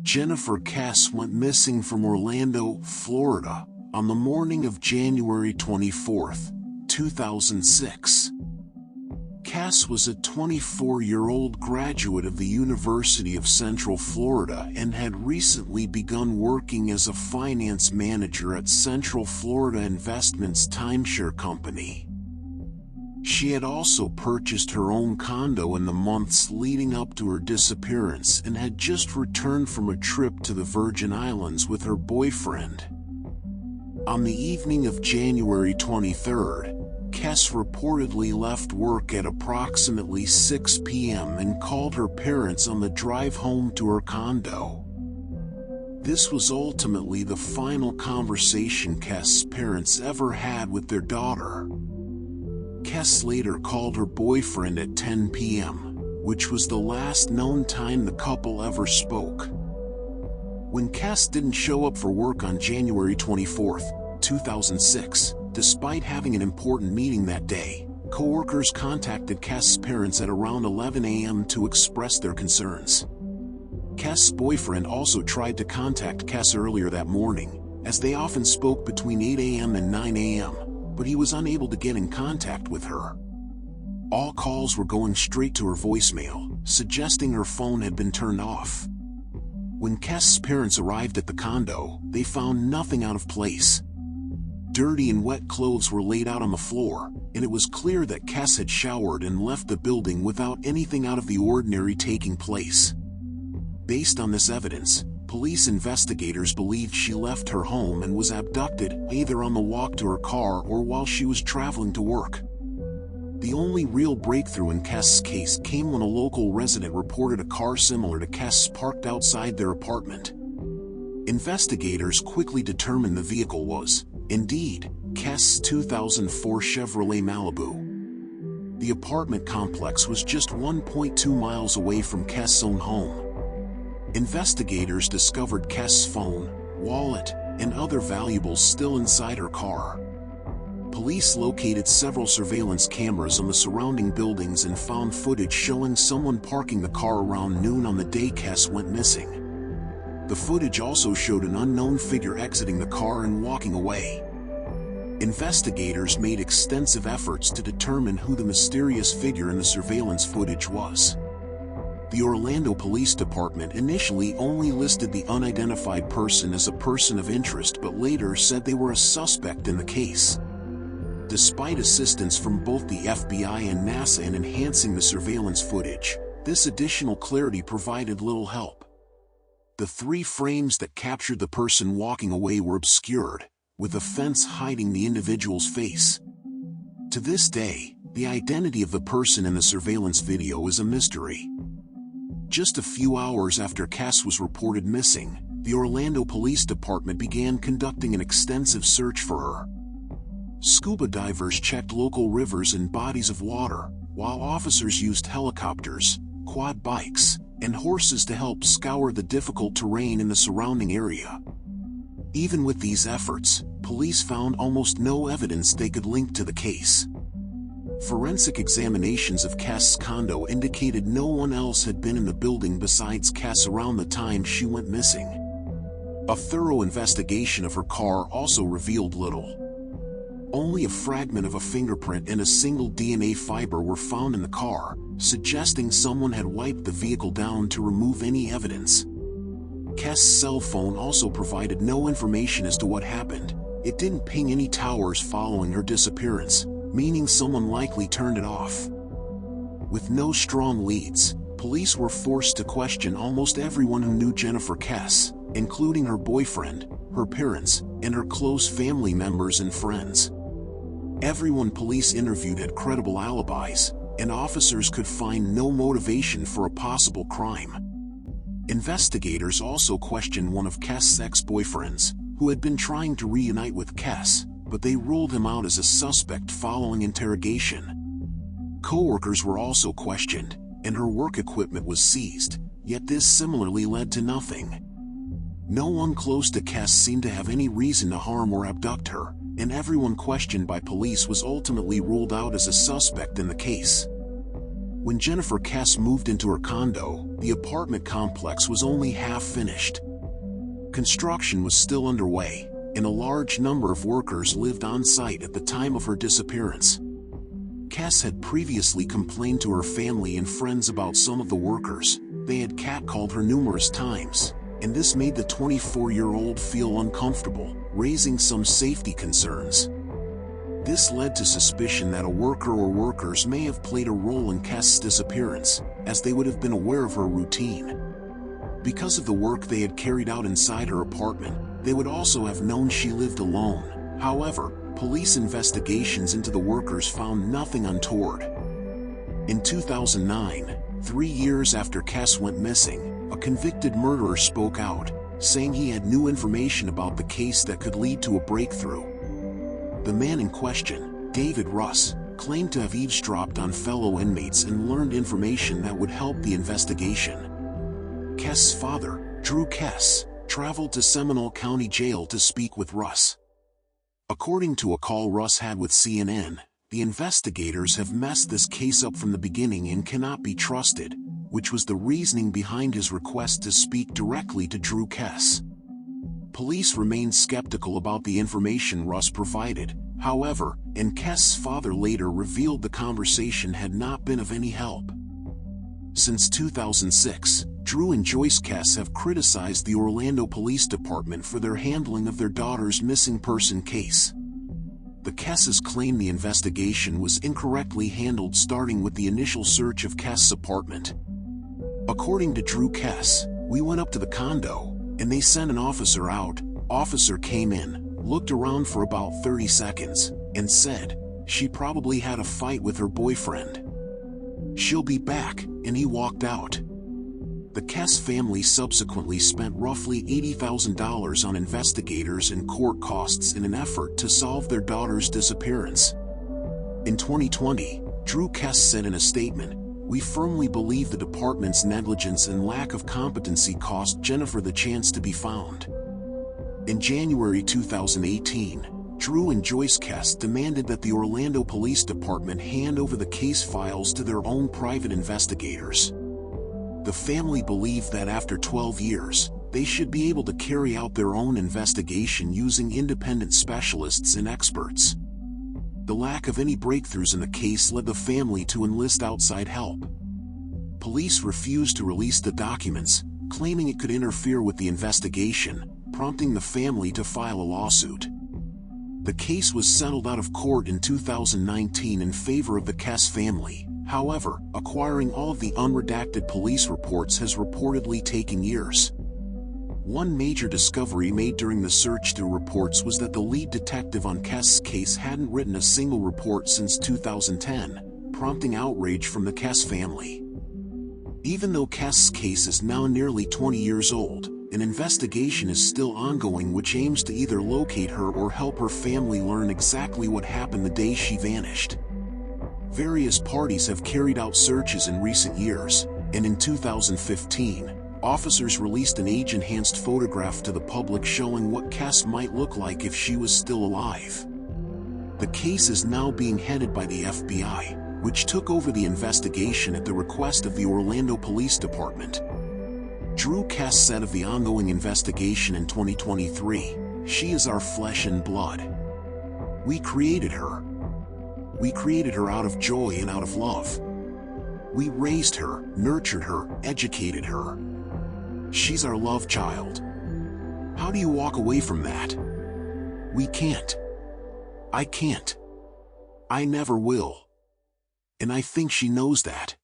Jennifer Kesse went missing from Orlando, Florida, on the morning of January 24, 2006. Kesse was a 24-year-old graduate of the University of Central Florida and had recently begun working as a finance manager at Central Florida Investments timeshare company. She had also purchased her own condo in the months leading up to her disappearance and had just returned from a trip to the Virgin Islands with her boyfriend. On the evening of January 23rd, Kesse reportedly left work at approximately 6 p.m. and called her parents on the drive home to her condo. This was ultimately the final conversation Kesse's parents ever had with their daughter. Kesse later called her boyfriend at 10 p.m., which was the last known time the couple ever spoke. When Kesse didn't show up for work on January 24, 2006, despite having an important meeting that day, coworkers contacted Kesse's parents at around 11 a.m. to express their concerns. Kesse's boyfriend also tried to contact Kesse earlier that morning, as they often spoke between 8 a.m. and 9 a.m., but he was unable to get in contact with her. All calls were going straight to her voicemail, suggesting her phone had been turned off. When Kesse's parents arrived at the condo, they found nothing out of place. Dirty and wet clothes were laid out on the floor, and it was clear that Kesse had showered and left the building without anything out of the ordinary taking place. Based on this evidence, police investigators believed she left her home and was abducted, either on the walk to her car or while she was traveling to work. The only real breakthrough in Kesse's case came when a local resident reported a car similar to Kesse's parked outside their apartment. Investigators quickly determined the vehicle was, indeed, Kesse's 2004 Chevrolet Malibu. The apartment complex was just 1.2 miles away from Kesse's own home. Investigators discovered Kesse's phone, wallet, and other valuables still inside her car. Police located several surveillance cameras on the surrounding buildings and found footage showing someone parking the car around noon on the day Kesse went missing. The footage also showed an unknown figure exiting the car and walking away. Investigators made extensive efforts to determine who the mysterious figure in the surveillance footage was. The Orlando Police Department initially only listed the unidentified person as a person of interest, but later said they were a suspect in the case. Despite assistance from both the FBI and NASA in enhancing the surveillance footage, this additional clarity provided little help. The 3 frames that captured the person walking away were obscured, with a fence hiding the individual's face. To this day, the identity of the person in the surveillance video is a mystery. Just a few hours after Kesse was reported missing, the Orlando Police Department began conducting an extensive search for her. Scuba divers checked local rivers and bodies of water, while officers used helicopters, quad bikes, and horses to help scour the difficult terrain in the surrounding area. Even with these efforts, police found almost no evidence they could link to the case. Forensic examinations of Kesse's condo indicated no one else had been in the building besides Kesse around the time she went missing. A thorough investigation of her car also revealed little. Only a fragment of a fingerprint and a single DNA fiber were found in the car, suggesting someone had wiped the vehicle down to remove any evidence. Kesse's cell phone also provided no information as to what happened. It didn't ping any towers following her disappearance, meaning someone likely turned it off. With no strong leads, police were forced to question almost everyone who knew Jennifer Kesse, including her boyfriend, her parents, and her close family members and friends. Everyone police interviewed had credible alibis, and officers could find no motivation for a possible crime. Investigators also questioned one of Kesse's ex-boyfriends, who had been trying to reunite with Kesse, but they ruled him out as a suspect following interrogation. Coworkers were also questioned, and her work equipment was seized, yet this similarly led to nothing. No one close to Kesse seemed to have any reason to harm or abduct her, and everyone questioned by police was ultimately ruled out as a suspect in the case. When Jennifer Kesse moved into her condo, the apartment complex was only half finished. Construction was still underway, and a large number of workers lived on site at the time of her disappearance. Kesse had previously complained to her family and friends about some of the workers. They had catcalled her numerous times, and this made the 24-year-old feel uncomfortable, raising some safety concerns. This led to suspicion that a worker or workers may have played a role in Kesse's disappearance, as they would have been aware of her routine. Because of the work they had carried out inside her apartment, they would also have known she lived alone. However, police investigations into the workers found nothing untoward. In 2009, 3 years after Kesse went missing, a convicted murderer spoke out, saying he had new information about the case that could lead to a breakthrough. The man in question, David Russ, claimed to have eavesdropped on fellow inmates and learned information that would help the investigation. Kesse's father, Drew Kesse, traveled to Seminole County Jail to speak with Russ. According to a call Russ had with CNN, the investigators have messed this case up from the beginning and cannot be trusted, which was the reasoning behind his request to speak directly to Drew Kesse. Police remained skeptical about the information Russ provided, however, and Kesse's father later revealed the conversation had not been of any help. Since 2006, Drew and Joyce Kesse have criticized the Orlando Police Department for their handling of their daughter's missing person case. The Kesses claim the investigation was incorrectly handled, starting with the initial search of Kesse's apartment. According to Drew Kesse, "We went up to the condo, and they sent an officer out. Officer came in, looked around for about 30 seconds, and said, 'She probably had a fight with her boyfriend. She'll be back,' and he walked out." The Kesse family subsequently spent roughly $80,000 on investigators and court costs in an effort to solve their daughter's disappearance. In 2020, Drew Kesse said in a statement, "We firmly believe the department's negligence and lack of competency cost Jennifer the chance to be found." In January 2018, Drew and Joyce Kesse demanded that the Orlando Police Department hand over the case files to their own private investigators. The family believed that after 12 years, they should be able to carry out their own investigation using independent specialists and experts. The lack of any breakthroughs in the case led the family to enlist outside help. Police refused to release the documents, claiming it could interfere with the investigation, prompting the family to file a lawsuit. The case was settled out of court in 2019 in favor of the Kesse family. However, acquiring all of the unredacted police reports has reportedly taken years. One major discovery made during the search through reports was that the lead detective on Kesse's case hadn't written a single report since 2010, prompting outrage from the Kesse family. Even though Kesse's case is now nearly 20 years old, an investigation is still ongoing which aims to either locate her or help her family learn exactly what happened the day she vanished. Various parties have carried out searches in recent years, and in 2015, officers released an age-enhanced photograph to the public showing what Kesse might look like if she was still alive. The case is now being headed by the FBI, which took over the investigation at the request of the Orlando Police Department. Drew Kesse said of the ongoing investigation in 2023, "She is our flesh and blood. We created her. We created her out of joy and out of love. We raised her, nurtured her, educated her. She's our love child. How do you walk away from that? We can't. I can't. I never will. And I think she knows that."